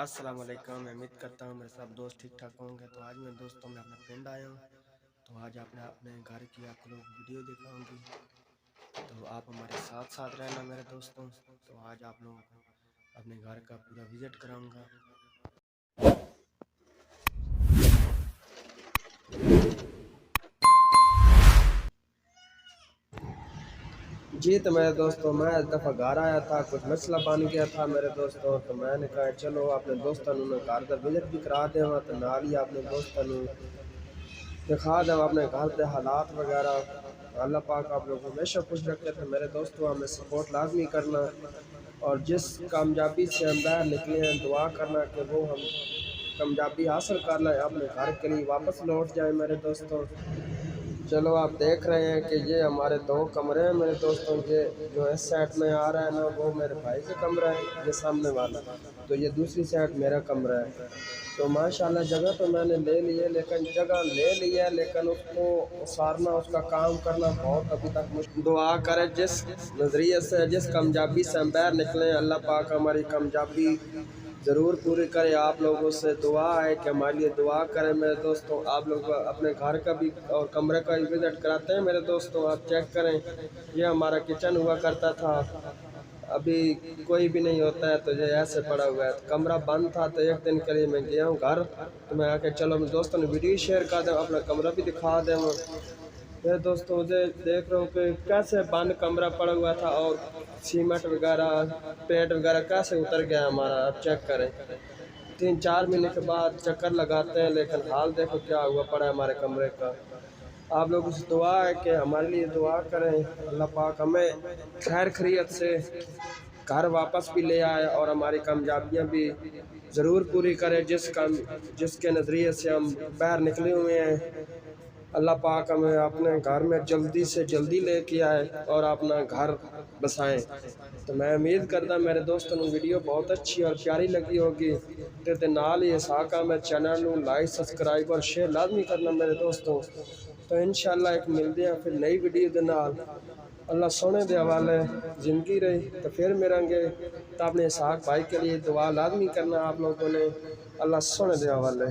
السلام علیکم، میں امید کرتا ہوں میرے سب دوست ٹھیک ٹھاک ہوں گے۔ تو آج میں دوستوں میں اپنے پنڈ آیا ہوں، تو آج اپنے گھر کی آپ کو لوگ ویڈیو دکھاؤں گی، تو آپ ہمارے ساتھ ساتھ رہنا میرے دوستوں۔ تو آج آپ لوگوں کو اپنے گھر کا پورا وزٹ کراؤں گا۔ جی تو میرے دوستوں، میں اس دفعہ گھر آیا تھا، کچھ مسئلہ بن گیا تھا میرے دوستوں، تو میں نے کہا چلو اپنے دوستوں نے گھر کا وزٹ بھی کرا دیں، تو نال ہی اپنے دوستوں نے دکھا دیں اپنے گھر کے حالات وغیرہ۔ اللہ پاک آپ لوگوں کو ہمیشہ خوش رکھے۔ تو میرے دوستوں، ہمیں سپورٹ لازمی کرنا، اور جس کامیابی سے ہم باہر نکلے ہیں دعا کرنا کہ وہ ہم کامیابی حاصل کر لیں، اپنے گھر کے لیے واپس لوٹ جائیں میرے دوستوں۔ چلو آپ دیکھ رہے ہیں کہ یہ ہمارے 2 کمرے ہیں میرے دوستوں، یہ جو اس سائڈ میں آ رہا ہے نا وہ میرے بھائی کا کمرہ ہے، یہ سامنے والا، تو یہ دوسری سائڈ میرا کمرہ ہے۔ تو ماشاءاللہ جگہ تو میں نے لے لی ہے، لیکن اس کو سارنا، اس کا کام کرنا بہت ابھی تک مشکل۔ دعا کرے جس نظریے سے، جس کامیابی سے ہم باہر نکلیں، اللہ پاک ہماری کامیابی ضرور پوری کرے۔ آپ لوگوں سے دعا ہے کہ ہمارے لیے دعا کریں میرے دوستوں۔ آپ لوگ اپنے گھر کا بھی اور کمرے کا بھی وزٹ کراتے ہیں میرے دوستوں، آپ چیک کریں۔ یہ ہمارا کچن ہوا کرتا تھا، ابھی کوئی بھی نہیں ہوتا ہے تو یہ ایسے پڑا ہوا ہے۔ کمرہ بند تھا تو ایک دن کے لیے میں گیا ہوں گھر، تو میں آ کے چلو میں دوستوں نے ویڈیو شیئر کر دیں، اپنا کمرہ بھی دکھا دیں۔ میرے دوستوں مجھے دیکھ رہے ہو کہ کیسے بند کمرہ پڑا ہوا تھا، اور سیمنٹ وغیرہ پینٹ وغیرہ کیسے اتر گیا ہمارا، آپ چیک کریں۔ 3-4 مہینے کے بعد چکر لگاتے ہیں، لیکن حال دیکھو کیا ہوا پڑا ہے ہمارے کمرے کا۔ آپ لوگوں سے دعا ہے کہ ہمارے لیے دعا کریں، اللہ پاک ہمیں خیر خیریت سے گھر واپس بھی لے آئے، اور ہماری کامیابیاں بھی ضرور پوری کرے، جس کے نظریے سے ہم باہر نکلے ہوئے ہیں۔ اللہ پاک ہمیں اپنے گھر میں جلدی سے جلدی لے کے آئے اور اپنا گھر بسائیں۔ تو میں امید کرتا ہوں میرے دوستوں نے ویڈیو بہت اچھی اور پیاری لگی ہوگی، تو نال ہی ساکا میں چینل نو لائک سبسکرائب اور شیئر لازمی کرنا میرے دوستوں۔ تو انشاءاللہ ایک ملتے ہیں پھر نئی ویڈیو دے نال۔ اللہ سونے دے حوالے، زندگی رہی تو پھر ملیں گے۔ تو اپنے اسحاق بھائی کے لیے دعا لازمی کرنا آپ لوگوں نے۔ اللہ سونے دے حوالے۔